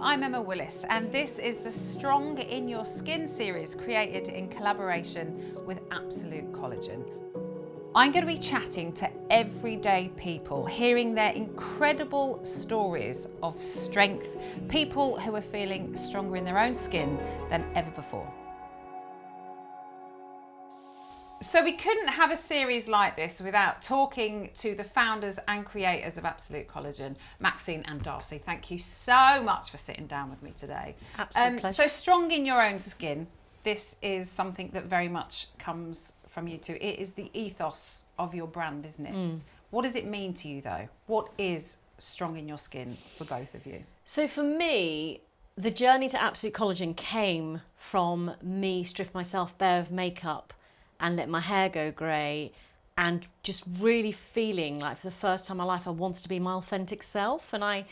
I'm Emma Willis, and this is the Strong in Your Skin series created in collaboration with Absolute Collagen. I'm going to be chatting to everyday people, hearing their incredible stories of strength, people who are feeling stronger in their own skin than ever before. So we couldn't have a series like this without talking to the founders and creators of Absolute Collagen, Maxine and Darcy. Thank you so much for sitting down with me today. Absolute pleasure. So strong in your own skin, this is something that very much comes from you two. It is the ethos of your brand, isn't it? What does it mean to you though? What is strong in your skin for both of you? So for me, the journey to Absolute Collagen came from me stripping myself bare of makeup and let my hair go grey, and just really feeling like for the first time in my life I wanted to be my authentic self. And I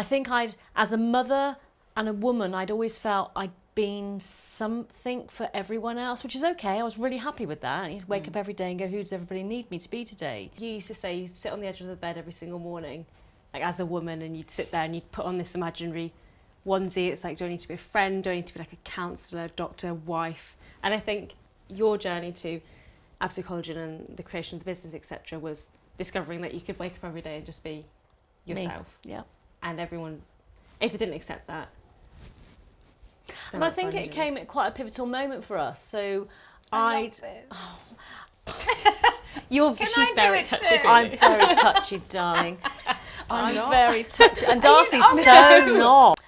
think as a mother and a woman, I'd always felt I'd been something for everyone else, which is okay. I was really happy with that. You wake up every day and go, who does everybody need me to be today? You used to say you sit on the edge of the bed every single morning, like as a woman, and you'd sit there and you'd put on this imaginary onesie. It's like, do I need to be a friend? Do I need to be like a counsellor, doctor, wife? And I think your journey to Absolute Collagen and the creation of the business, etc., was discovering that you could wake up every day and just be yourself. Me. Yeah. And everyone, if they didn't accept that, and I think it came at quite a pivotal moment for us. So she's very touchy. I'm very touchy, darling. I'm very touchy. And Darcy's so not.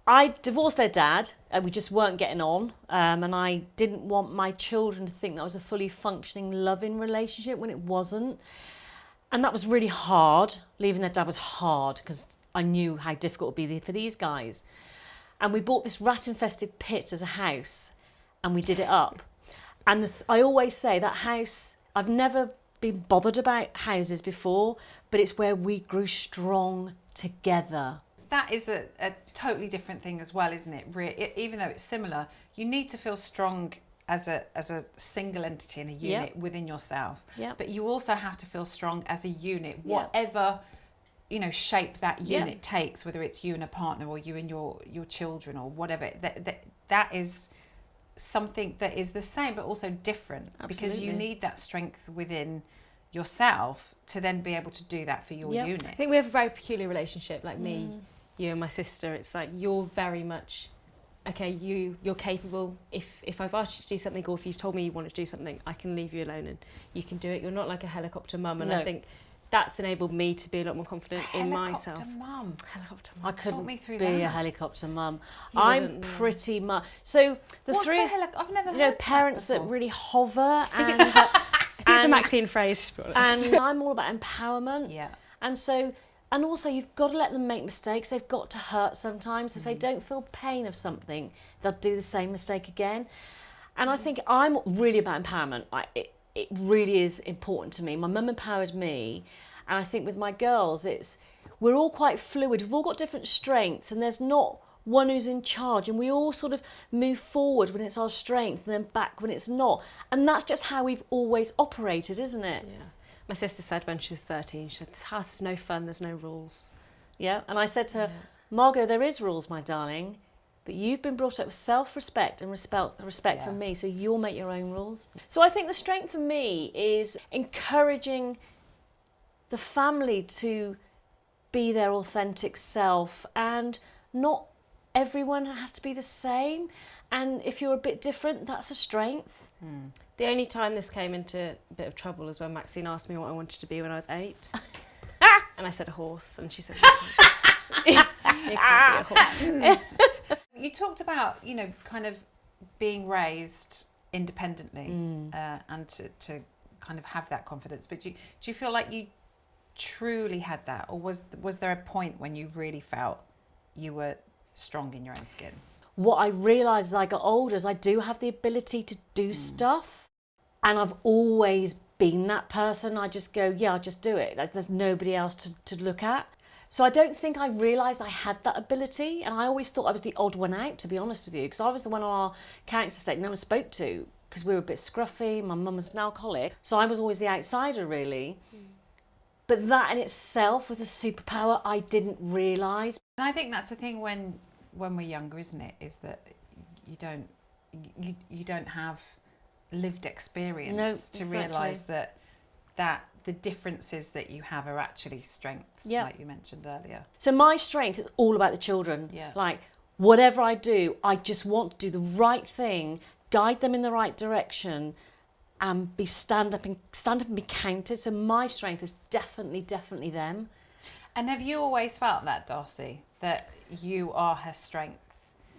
I divorced their dad, and we just weren't getting on, and I didn't want my children to think that was a fully functioning, loving relationship when it wasn't. And that was really hard. Leaving their dad was hard because I knew how difficult it would be for these guys. And we bought this rat-infested pit as a house, and we did it up. And I always say that house, I've never been bothered about houses before, but it's where we grew strong together. That is a totally different thing as well, isn't it? Even though it's similar, you need to feel strong as a single entity and a unit within yourself. Yeah. But you also have to feel strong as a unit, whatever shape that unit takes, whether it's you and a partner or you and your children or whatever. That is something that is the same but also different. Absolutely. Because you need that strength within yourself to then be able to do that for your unit. I think we have a very peculiar relationship, like me, you and my sister. It's like you're very much, okay, you're capable. If I've asked you to do something, or if you've told me you want to do something, I can leave you alone and you can do it. You're not like a helicopter mum, and I think that's enabled me to be a lot more confident in myself. Helicopter mum. I couldn't Talk me through be that. a helicopter mum. You I'm wouldn't, no. pretty much. So the What's three, I've never heard parents that before. really hover and It's a Maxine phrase, to be honest. and I'm all about empowerment. Yeah. And also you've got to let them make mistakes. They've got to hurt sometimes. If they don't feel pain of something, they'll do the same mistake again. And I think I'm really about empowerment. It really is important to me. My mum empowered me, and I think with my girls, we're all quite fluid. We've all got different strengths, and there's not one who's in charge, and we all sort of move forward when it's our strength and then back when it's not. And that's just how we've always operated, isn't it? Yeah. My sister said when she was 13, she said, this house is no fun, there's no rules. Yeah, and I said to her, Margot, there is rules, my darling, but you've been brought up with self-respect and respect for me, so you'll make your own rules. So I think the strength for me is encouraging the family to be their authentic self, and not everyone has to be the same. And if you're a bit different, that's a strength. The only time this came into a bit of trouble was when Maxine asked me what I wanted to be when I was 8. And I said a horse, and she said, you can't be a horse. You talked about, kind of being raised independently and to kind of have that confidence. But do you feel like you truly had that? Or was there a point when you really felt you were strong in your own skin? What I realised as I got older is I do have the ability to do stuff. And I've always been that person. I just go, I'll just do it. There's nobody else to look at. So I don't think I realised I had that ability. And I always thought I was the odd one out, to be honest with you, because I was the one on our council estate no one spoke to, because we were a bit scruffy. My mum was an alcoholic. So I was always the outsider, really. But that in itself was a superpower I didn't realise. And I think that's the thing when when we're younger, isn't it? Is that you don't have lived experience to realise that the differences that you have are actually strengths, like you mentioned earlier. So my strength is all about the children. Yeah. Like, whatever I do, I just want to do the right thing, guide them in the right direction, and stand up and be counted. So my strength is definitely them. And have you always felt that, Darcy, that you are her strength?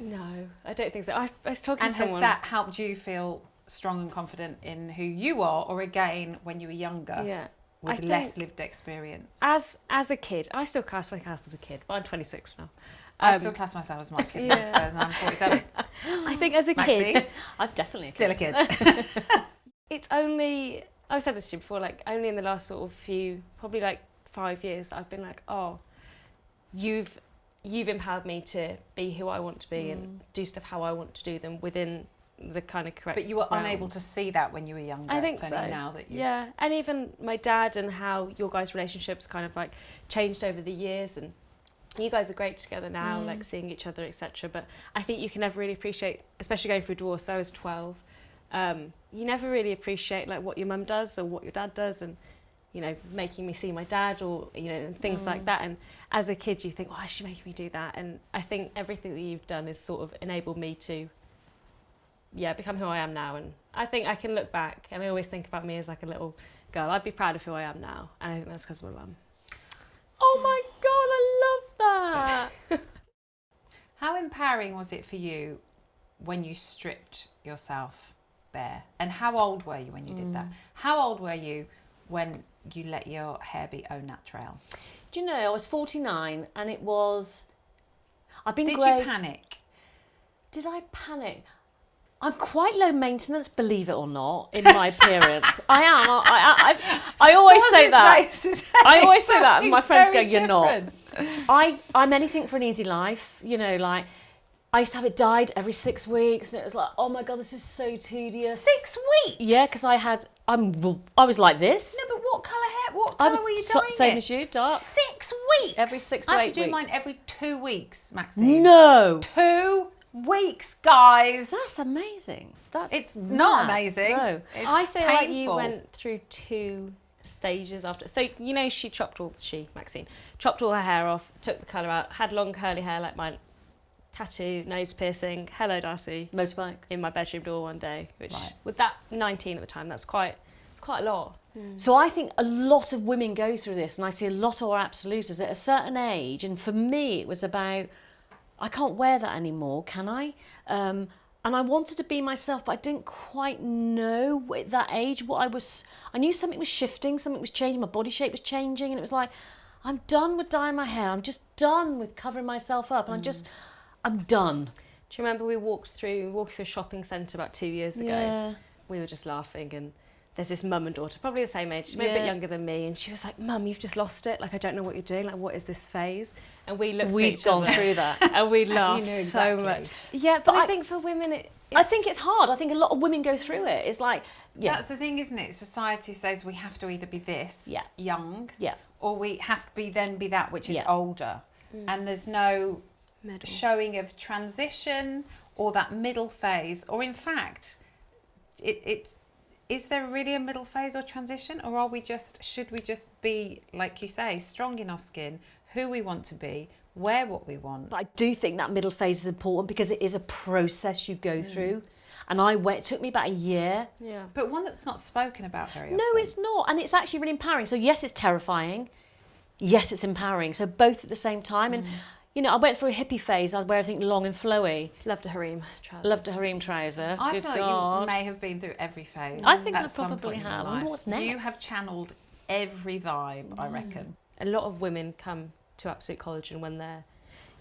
No, I don't think so. I was talking And to has someone. that helped you feel strong and confident in who you are, or again, when you were younger, Yeah. with less lived experience? As a kid, I still class myself as a kid, but I'm 26 now. I still class myself as my kid now, because I'm 47. I think as a Maxine? kid, I'm definitely Still a kid. it's only, I've said this to you before, like only in the last sort of probably like 5 years, I've been like, oh, you've empowered me to be who I want to be and do stuff how I want to do them within the kind of correct. But you were realms. unable to see that when you were younger. I think it's so. only now that you. Yeah, and even my dad and how your guys' relationships kind of like changed over the years, and you guys are great together now, like seeing each other, etc. But I think you can never really appreciate, especially going through divorce. So I was 12. You never really appreciate like what your mum does or what your dad does, and you know, making me see my dad, or you know, and things like that. And as a kid, you think, why is she making me do that? And I think everything that you've done has sort of enabled me to, become who I am now. And I think I can look back, and I always think about me as like a little girl. I'd be proud of who I am now, and I think that's because of my mum. Oh my God, I love that. How empowering was it for you when you stripped yourself bare? And how old were you when you did that? How old were you when you let your hair be au naturel? Do you know, I was 49 and it was... Did you panic? Did I panic? I'm quite low maintenance, believe it or not, in my appearance. I am. I always say that. I always say that, and my friends go, "You're not." I'm anything for an easy life. You know, like I used to have it dyed every 6 weeks, and it was like, oh my God, this is so tedious. 6 weeks? Yeah, because I was like this. No, but what colour hair? What colour were you dyeing same it? as you, dark. 6 weeks? Every 6 to I 8 have to do weeks. mine every 2 weeks, Maxine. No. 2 weeks, guys. That's amazing. It's not amazing. No. It's I feel like you painful. went through 2 stages after. So, you know, Maxine, chopped all her hair off, took the colour out, had long curly hair like mine, tattoo, nose piercing, hello Darcy, Motorbike. in my bedroom door one day, which with that 19 at the time, that's quite a lot. So I think a lot of women go through this, and I see a lot of our absoluters at a certain age, and for me it was about, I can't wear that anymore, can I? And I wanted to be myself, but I didn't quite know at that age what I knew something was shifting, something was changing, my body shape was changing, and it was like, I'm done with dyeing my hair, I'm just done with covering myself up, and I'm done. Do you remember we walked through a shopping centre about 2 years ago? Yeah. We were just laughing, and there's this mum and daughter, probably the same age, she's maybe a bit younger than me, and she was like, Mum, you've just lost it, like I don't know what you're doing, like what is this phase? And we looked at each other. We'd gone through that. And we laughed You knew exactly. so much. Yeah, but I think for women I think it's hard. I think a lot of women go through it. It's like, That's the thing, isn't it? Society says we have to either be this, young, or we have to be that, which is older. And there's no showing of transition or that middle phase, or in fact, is there really a middle phase or transition, or should we just be, like you say, strong in our skin, who we want to be, wear what we want? But I do think that middle phase is important because it is a process you go through. And it took me about a year. Yeah. But one that's not spoken about very often. No, it's not. And it's actually really empowering. So yes, it's terrifying. Yes, it's empowering. So both at the same time. And, you know, I went through a hippie phase. I'd wear everything long and flowy. Loved a harem trouser. Loved a harem trouser. I Good feel like God. you may have been through every phase. I think I at some probably point in your have. I life. wonder what's next. You have channeled every vibe, I reckon. A lot of women come to Absolute Collagen when they're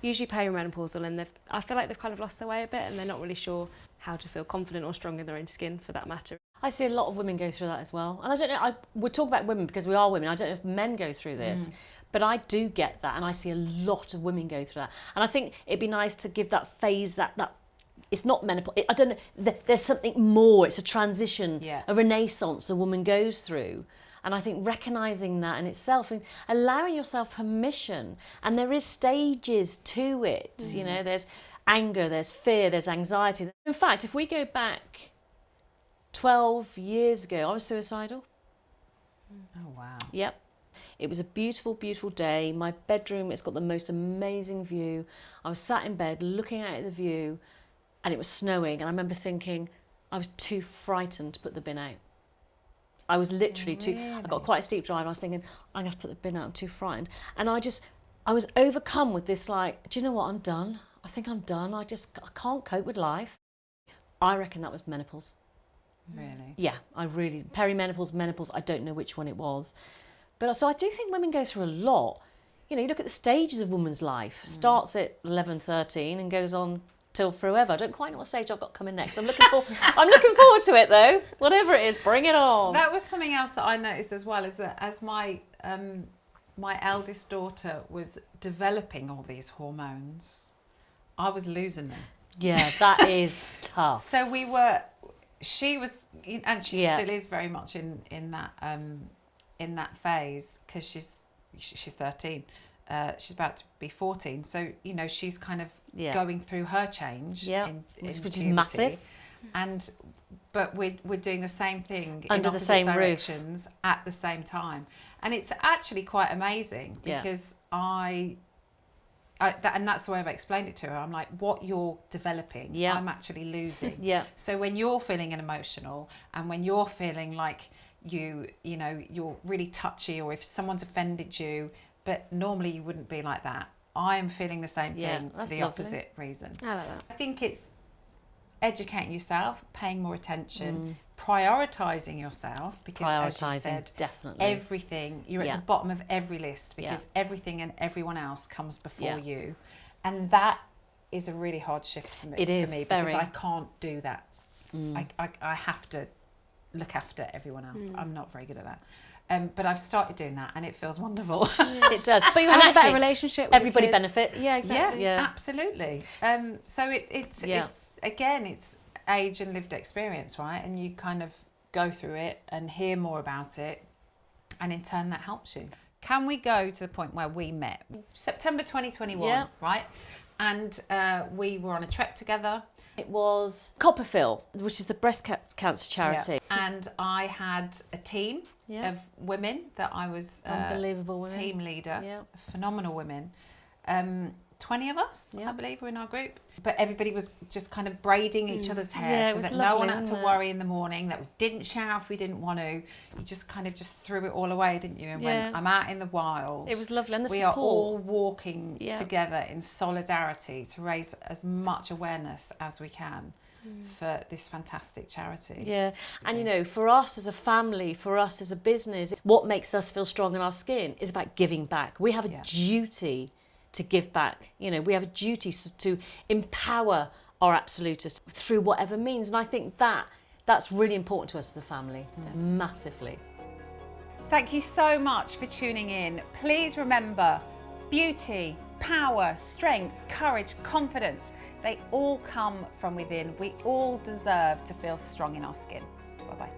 usually perimenopausal, and I feel like they've kind of lost their way a bit, and they're not really sure how to feel confident or strong in their own skin, for that matter. I see a lot of women go through that as well. And I don't know, we're talking about women because we are women. I don't know if men go through this, but I do get that, and I see a lot of women go through that. And I think it'd be nice to give that phase, that it's not menopause. I don't know, there's something more. It's a transition, a renaissance a woman goes through. And I think recognising that in itself and allowing yourself permission, and there is stages to it, you know, there's anger, there's fear, there's anxiety. In fact, if we go back 12 years ago, I was suicidal. Oh, wow. Yep. It was a beautiful, beautiful day. My bedroom, it's got the most amazing view. I was sat in bed looking out at the view, and it was snowing. And I remember thinking, I was too frightened to put the bin out. I was literally too, I got quite a steep drive. I was thinking, I'm going to put the bin out, I'm too frightened. And I was overcome with this, like, do you know what, I'm done. I think I'm done. I can't cope with life. I reckon that was menopause. Really? Yeah, I really, perimenopause, menopause, I don't know which one it was. But so I do think women go through a lot. You know, you look at the stages of women's life, starts at 11, 13 and goes on till forever. I don't quite know what stage I've got coming next. I'm looking forward to it though. Whatever it is, bring it on. That was something else that I noticed as well, is that as my eldest daughter was developing all these hormones, I was losing them. Yeah, that is tough. So she was, and she still is very much in that phase, because she's 13. She's about to be 14, so you know she's kind of going through her change, which is massive. But we're doing the same thing under in the same directions at the same time, and it's actually quite amazing because and that's the way I've explained it to her. I'm like, what you're developing, I'm actually losing. So when you're feeling emotional, and when you're feeling like you know you're really touchy, or if someone's offended you, but normally you wouldn't be like that, I am feeling the same thing for the opposite reason. I like that. I think it's educating yourself, paying more attention, prioritising yourself, because as you said, definitely everything, you're at the bottom of every list, because everything and everyone else comes before you, and that is a really hard shift for me. It is, because I can't do that. I have to look after everyone else. I'm not very good at that. But I've started doing that, and it feels wonderful. It does. But you have a better relationship with everybody kids. benefits. Yeah, exactly. Yeah, absolutely. So it's again, it's age and lived experience, right? And you kind of go through it and hear more about it, and in turn that helps you. Can we go to the point where we met? September 2021, right? And we were on a trek together. It was CoppaFeel, which is the breast cancer charity. And I had a team of women that I was unbelievable women. Team leader, phenomenal women. 20 of us, I believe, were in our group. But everybody was just kind of braiding each other's hair, so that no one had to worry in the morning, that we didn't shower if we didn't want to. You just kind of just threw it all away, didn't you? And went, I'm out in the wild. It was lovely. And the we support. are all walking together in solidarity to raise as much awareness as we can for this fantastic charity. Yeah, and you know, for us as a family, for us as a business, what makes us feel strong in our skin is about giving back. We have a duty to give back. You know, we have a duty to empower our absolutists through whatever means, and I think that's really important to us as a family, massively. Thank you so much for tuning in. Please remember, beauty, power, strength, courage, confidence, they all come from within. We all deserve to feel strong in our skin. Bye-bye.